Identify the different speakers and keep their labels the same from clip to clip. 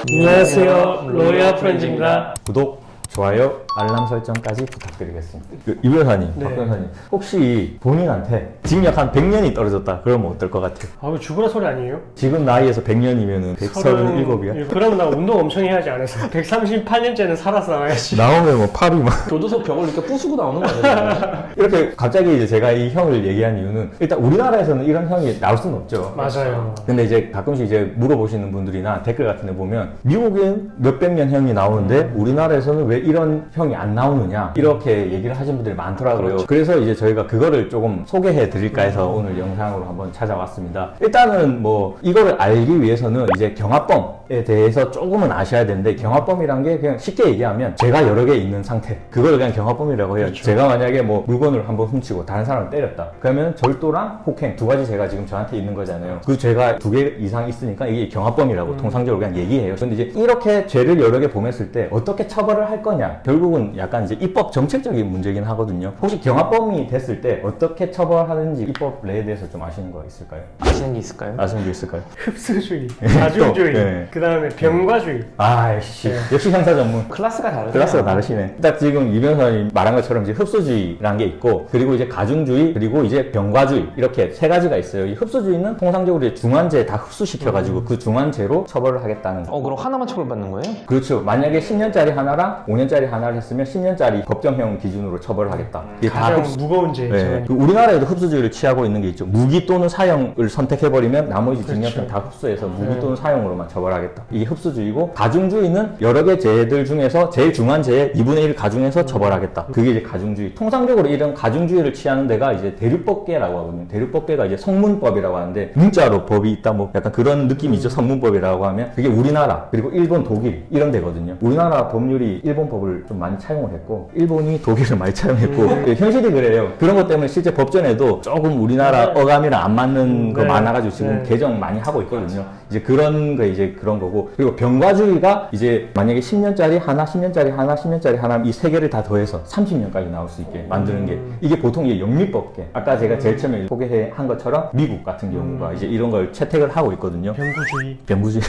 Speaker 1: 안녕하세요, 로야 프렌즈입니다.
Speaker 2: 구독, 좋아요, 알람 설정까지 부탁드리겠습니다. 이 변호사님,
Speaker 1: 네.
Speaker 2: 박 변호사님, 혹시 본인한테 징역 한 100년이 떨어졌다 그러면 어떨 것 같아요?
Speaker 1: 아, 죽으라 소리 아니에요?
Speaker 2: 지금 나이에서 100년이면은 137이야?
Speaker 1: 그러면 나 운동 엄청 해야지 않았어. 138년째는 살아서 나와야지.
Speaker 2: 나오면 뭐 팔이 막
Speaker 3: 교도소 벽을 이렇게 부수고 나오는 거 아니에요?
Speaker 2: 이렇게 갑자기 이제 제가 이 형을 얘기한 이유는 일단 우리나라에서는 이런 형이 나올 수는 없죠.
Speaker 1: 맞아요.
Speaker 2: 근데 이제 가끔씩 이제 물어보시는 분들이나 댓글 같은 데 보면 미국엔 몇백 년 형이 나오는데 우리나라에서는 왜 이런 형이 안 나오느냐 이렇게 얘기를 하시는 분들이 많더라고요.
Speaker 1: 그렇죠.
Speaker 2: 그래서 이제 저희가 그거를 조금 소개해 드릴까 해서 오늘 영상으로 한번 찾아왔습니다. 일단은 뭐 이거를 알기 위해서는 이제 경합범에 대해서 조금은 아셔야 되는데 경합범이란 게 그냥 쉽게 얘기하면 죄가 여러 개 있는 상태, 그걸 그냥 경합범이라고 해요.
Speaker 1: 그렇죠.
Speaker 2: 제가 만약에 뭐 물건을 한번 훔치고 다른 사람을 때렸다 그러면 절도랑 폭행 두 가지 죄가 지금 저한테 있는 거잖아요. 그 죄가 두 개 이상 있으니까 이게 경합범이라고 통상적으로 그냥 얘기해요. 근데 이제 이렇게 죄를 여러 개 범했을 때 어떻게 처벌을 할 거냐, 결국은 약간 이제 입법 정책적인 문제긴 하거든요. 혹시 경합범이 됐을 때 어떻게 처벌하는지 입법례에 대해서 좀 아시는 거 있을까요?
Speaker 3: 아시는 게 있을까요?
Speaker 2: 아시는 게 있을까요?
Speaker 1: 흡수주의, 자주주의,
Speaker 2: 네.
Speaker 1: 그 다음에 병과주의.
Speaker 2: 아이씨,
Speaker 1: 네.
Speaker 2: 역시 형사 전문.
Speaker 3: 클래스가 다르죠.
Speaker 2: 클래스가 다르시네. 딱 지금 이 변호사님 말한 것처럼 이제 흡수주의라는 게 있고, 그리고 이제 가중주의, 그리고 이제 병과주의, 이렇게 세 가지가 있어요. 이 흡수주의는 통상적으로 이제 중환제 다 흡수시켜가지고 그 중환제로 처벌을 하겠다는 거.
Speaker 3: 그럼 하나만 처벌받는 거예요?
Speaker 2: 그렇죠. 만약에 10년짜리 하나랑 5년짜리 하나를 했으면 10년짜리 법정형 기준으로 처벌을 하겠다. 이게 다
Speaker 1: 가장
Speaker 2: 흡수.
Speaker 1: 무거운 죄.
Speaker 2: 네. 그 우리나라에도 흡수주의를 취하고 있는 게 있죠. 무기 또는 사형을 선택해버리면 나머지
Speaker 1: 그렇죠.
Speaker 2: 징역형 다 흡수해서 무기 또는 사형으로만 처벌하겠다. 이게 흡수주의고, 가중주의는 여러 개 죄들 중에서 제일 중한 죄에 2분의 1 가중해서 처벌하겠다. 그게 이제 가중주의. 통상적으로 이런 가중주의를 취하는 데가 이제 대륙법계라고 하거든요. 대륙법계가 이제 성문법이라고 하는데, 문자로 법이 있다 뭐 약간 그런 느낌이죠. 성문법이라고 하면 그게 우리나라 그리고 일본, 독일 이런 데거든요. 우리나라 법률이 일본 법을 좀 많이 차용을 했고 일본이 독일을 많이 차용했고 현실이 그래요. 그런 것 때문에 실제 법전에도 조금 우리나라 어감이랑 안 맞는 거
Speaker 1: 네.
Speaker 2: 많아가지고 지금
Speaker 1: 네.
Speaker 2: 개정 많이 하고 있거든요. 이제 그런 거 이제 그런 거고, 그리고 병과주의가 이제 만약에 10년짜리 하나, 10년짜리 하나, 10년짜리 하나 이 세 개를 다 더해서 30년까지 나올 수 있게 만드는 게, 이게 보통 이게 영미법계, 아까 제가 제일 처음에 소개한 것처럼 미국 같은 경우가 이제 이런 걸 채택을 하고 있거든요.
Speaker 1: 병구주의.
Speaker 2: 병구주의.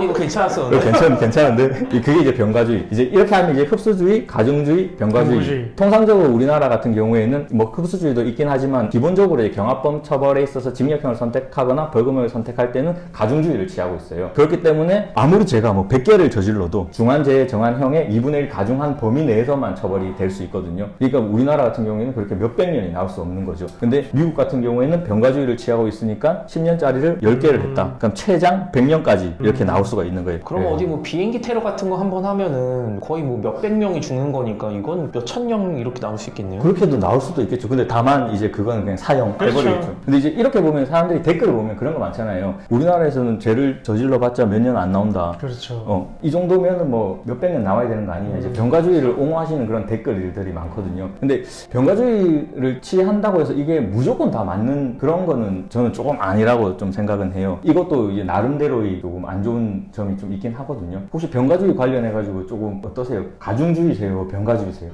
Speaker 3: 이거 괜찮았었는데?
Speaker 2: 괜찮은데 그게 이제 병과주의. 이제 이렇게 하면 이제 흡수주의, 가중주의, 병과주의.
Speaker 1: 병구주의.
Speaker 2: 통상적으로 우리나라 같은 경우에는 뭐 흡수주의도 있긴 하지만 기본적으로 이제 경합범 처벌에 있어서 징역형을 선택하거나 벌금형을 선택할 때는 가중주의를 취하고 있어요. 그렇기 때문에 아무리 제가 뭐 100개를 저질러도 중한죄에 정한 형의 2분의 1 가중한 범위 내에서만 처벌이 될 수 있거든요. 그러니까 우리나라 같은 경우에는 그렇게 몇백 년이 나올 수 없는 거죠. 근데 미국 같은 경우에는 병과주의를 취하고 있으니까 10년짜리를 10개를 했다. 그럼 최장 100년까지 이렇게 나올 수가 있는 거예요.
Speaker 3: 그럼
Speaker 2: 네.
Speaker 3: 어디 뭐 비행기 테러 같은 거 한번 하면은 거의 뭐 몇백 명이 죽는 거니까 이건 몇천 명 이렇게 나올 수 있겠네요?
Speaker 2: 그렇게도 나올 수도 있겠죠. 근데 다만 이제 그거는 그냥 사형
Speaker 1: 그렇죠.
Speaker 2: 해버리겠죠. 근데 이제 이렇게 보면 사람들이 댓글을 보면 그런 거 많잖아요. 우리나라에서는 죄를 저질러봤자 몇 년 안 나온다.
Speaker 1: 그렇죠.
Speaker 2: 이 정도면은 뭐 몇백 년 나와야 되는 거 아니냐. 이제 병가주의를 옹호하시는 그런 댓글들이 많거든요. 근데 병가주의를 취한다고 해서 이게 무조건 다 맞는 그런 거는 저는 조금 아니라고 좀 생각은 해요. 이것도 이제 나름대로의 조금 안 좋은 점이 좀 있긴 하거든요. 혹시 병가주의 관련해가지고 조금 어떠세요? 가중주의세요? 병가주의세요?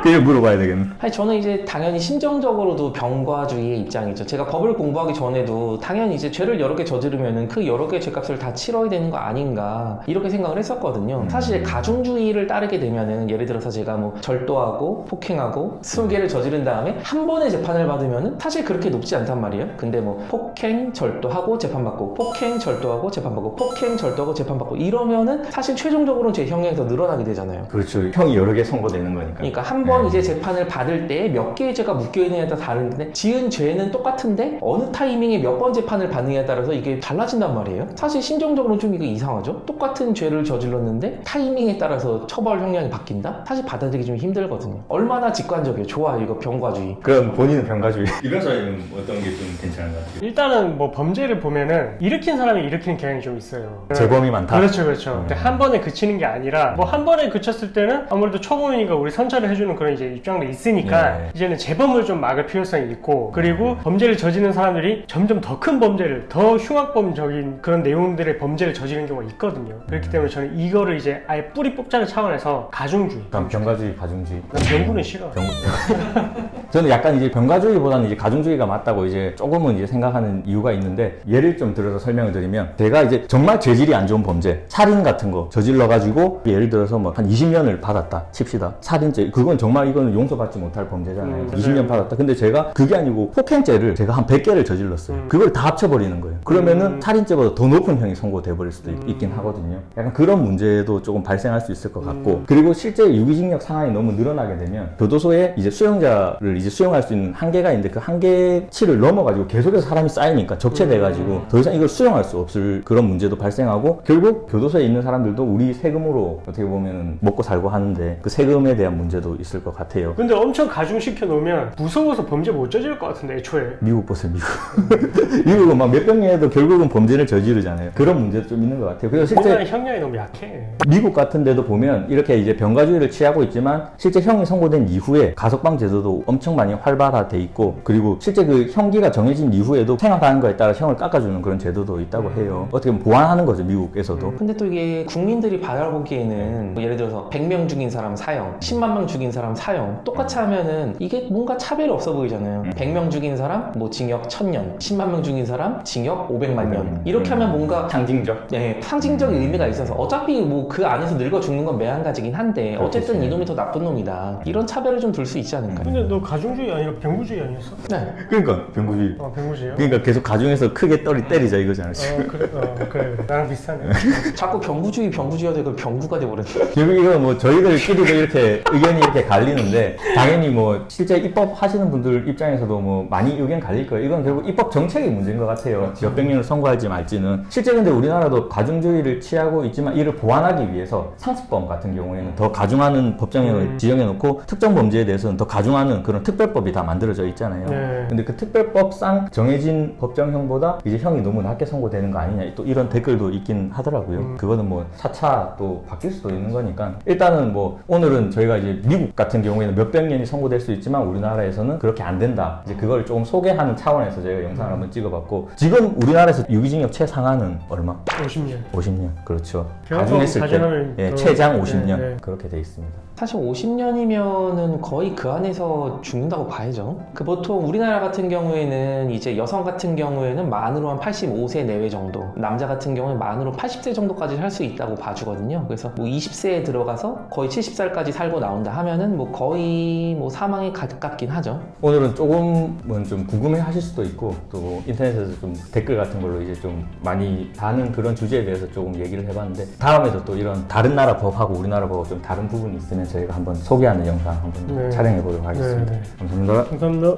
Speaker 2: 그게 물어봐야 되겠네.
Speaker 3: 아니 저는 이제 당연히 심정적으로도 병과주의의 입장이죠. 제가 법을 공부하기 전에도 당연히 이제 죄를 여러 개 저지르면은 그 여러 개의 죄값을 다 치러야 되는 거 아닌가 이렇게 생각을 했었거든요. 사실 가중주의를 따르게 되면은 예를 들어서 제가 뭐 절도하고 폭행하고 20개를 저지른 다음에 한 번에 재판을 받으면은 사실 그렇게 높지 않단 말이에요. 근데 뭐 폭행, 절도하고 재판받고 폭행, 절도하고 재판받고 폭행, 절도하고 재판받고 이러면은 사실 최종적으로는 제 형량이 더 늘어나게 되잖아요.
Speaker 2: 그렇죠. 형이 여러 개 선고되는 거니까.
Speaker 3: 그러니까 한 번 이제 재판을 받을 때 몇 개의 죄가 묶여있느냐에 따라 다른데 지은 죄는 똑같은데 어느 타이밍에 몇 번 재판을 받느냐에 따라서 이게 달라진단 말이에요. 사실 심정적으로는 좀 이게 이상하죠. 똑같은 죄를 저질렀는데 타이밍에 따라서 처벌 형량이 바뀐다? 사실 받아들이기 좀 힘들거든요. 얼마나 직관적이에요. 좋아요. 이거 병과주의.
Speaker 2: 그럼 본인은 병가주의. 이 변호사님은 어떤 게 좀 괜찮은 것 같아요?
Speaker 1: 일단은 뭐 범죄를 보면은 일으킨 사람이 일으키는 경향이 좀 있어요.
Speaker 2: 재범이 많다?
Speaker 1: 그렇죠, 그렇죠. 근데 한 번에 그치는 게 아니라 뭐 한 번에 그쳤을 때는 아무래도 초범이니까 우리 우리 선처를 해주는 그런 이제 입장도 있으니까
Speaker 2: 예.
Speaker 1: 이제는 재범을 좀 막을 필요성이 있고, 그리고 범죄를 저지르는 사람들이 점점 더 큰 범죄를, 더 흉악범적인 그런 내용들의 범죄를 저지르는 경우가 있거든요. 그렇기 때문에 저는 이거를 이제 아예 뿌리 뽑자는 차원에서 가중주의.
Speaker 2: 그럼 병가주의, 가중주의.
Speaker 1: 난 병구는 싫어.
Speaker 2: 저는 약간 이제 병가주의보다는 이제 가중주의가 맞다고 이제 조금은 이제 생각하는 이유가 있는데, 예를 좀 들어서 설명을 드리면, 제가 이제 정말 죄질이 안 좋은 범죄, 살인 같은 거 저질러가지고 예를 들어서 뭐 한 20년을 받았다 칩시다. 살인죄, 그건 정말 이거는 용서받지 못할 범죄잖아요. 20년 받았다. 근데 제가 그게 아니고 폭행죄를 제가 한 100개를 저질렀어요. 그걸 다 합쳐버리는 거예요. 그러면은 살인죄보다 더 높은 형이 선고돼 버릴 수도 있긴 하거든요. 약간 그런 문제도 조금 발생할 수 있을 것 같고, 그리고 실제 유기징역 상황이 너무 늘어나게 되면 교도소에 이제 수용자를 이제 수용할 수 있는 한계가 있는데, 그 한계치를 넘어가지고 계속해서 사람이 쌓이니까 적체돼가지고 더 이상 이걸 수용할 수 없을 그런 문제도 발생하고, 결국 교도소에 있는 사람들도 우리 세금으로 어떻게 보면 먹고 살고 하는데 그 세금에 대한 문제도 있을 것 같아요.
Speaker 1: 근데 엄청 가중시켜 놓으면 무서워서 범죄 못 저지를 것 같은데, 애초에.
Speaker 2: 미국 보세요, 미국. 미국은 막 몇백 년에도 결국은 범죄를 저지르잖아요. 그런 문제도 좀 있는 것 같아요. 그래서 실제
Speaker 1: 우리나라 형량이 너무 약해.
Speaker 2: 미국 같은 데도 보면 이렇게 이제 병가주의를 취하고 있지만, 실제 형이 선고된 이후에 가석방 제도도 엄청 많이 활발화돼 있고, 그리고 실제 그 형기가 정해진 이후에도 생각하는 거에 따라 형을 깎아주는 그런 제도도 있다고 해요. 어떻게 보면 보완하는 거죠, 미국에서도.
Speaker 3: 근데 또 이게 국민들이 바라보기에는 뭐 예를 들어서 100명 죽인 사람 사형, 10만 명 죽인 사람 사형 똑같이 하면은 이게 뭔가 차별이 없어 보이잖아요. 100명 죽인 사람 뭐 징역 1000년, 10만 명 죽인 사람 징역 500만 년. 이렇게 하면 뭔가
Speaker 2: 상징적.
Speaker 3: 네, 상징적인 의미가 있어서 어차피 뭐 그 안에서 늙어 죽는 건 매한가지긴 한데 어쨌든 이놈이 더 나쁜 놈이다. 이런 차별을 좀 둘 수 있지 않을까요?
Speaker 1: 근데 너 가중주의 아니라 병구주의 아니었어?
Speaker 3: 네.
Speaker 2: 그러니까 병구주의.
Speaker 1: 병구주의요?
Speaker 2: 그러니까 계속 가중해서 크게 때리자 이거잖아요.
Speaker 1: 그래. 나랑 비슷하네.
Speaker 3: 자꾸 병구주의가 되고 병구가 돼버렸네.
Speaker 2: 결국 이거 뭐 저희들끼리도 이렇게 의견이 이렇게 갈리는데, 당연히 뭐 실제 입법 하시는 분들 입장에서도 뭐 많이 의견 갈릴 거예요. 이건 결국 입법 정책의 문제인 것 같아요. 몇백 년을 선고할지 말지는. 실제 근데 우리나라도 가중주의를 취하고 있지만, 이를 보완하기 위해서 상습범 같은 경우에는 더 가중하는 법정형을 지정해 놓고, 특정 범죄에 대해서는 더 가중하는 그런 특별법이 다 만들어져 있잖아요.
Speaker 1: 네.
Speaker 2: 근데 그 특별법상 정해진 법정형보다 이제 형이 너무 낮게 선고되는 거 아니냐, 또 이런 댓글도 있긴 하더라고요. 그거는 뭐 차차 또 바뀔 수도 있는 거니까, 일단은 뭐 오늘은 저희가 이제 미국 같은 경우에는 몇백 년이 선고될 수 있지만 우리나라에서는 그렇게 안 된다, 이제 그걸 조금 소개하는 차원에서 저희가 영상을 한번 찍어봤고, 지금 우리나라에서 유기징역 최상한은 얼마?
Speaker 1: 50년.
Speaker 2: 50년. 그렇죠.
Speaker 1: 경험
Speaker 2: 가중했을 때
Speaker 1: 가중하면
Speaker 2: 예,
Speaker 1: 또-
Speaker 2: 최장 50년
Speaker 1: 네.
Speaker 2: 그렇게 돼 있습니다.
Speaker 3: 사실 50년이면은 거의 그 안에서 죽는다고 봐야죠. 그 보통 우리나라 같은 경우에는 이제 여성 같은 경우에는 만으로 한 85세 내외 정도, 남자 같은 경우는 만으로 80세 정도까지 살 수 있다고 봐주거든요. 그래서 뭐 20세에 들어가서 거의 70살까지 살고 나온다 하면은 뭐 거의 뭐 사망에 가깝긴 하죠.
Speaker 2: 오늘은 조금은 좀 궁금해 하실 수도 있고, 또 인터넷에서 좀 댓글 같은 걸로 이제 좀 많이 다는 그런 주제에 대해서 조금 얘기를 해봤는데, 다음에도 또 이런 다른 나라 법하고 우리나라 법하고 좀 다른 부분이 있으면 저희가 한번 소개하는 영상 한번
Speaker 1: 네.
Speaker 2: 촬영해 보도록 하겠습니다.
Speaker 1: 네.
Speaker 2: 감사합니다.
Speaker 1: 감사합니다.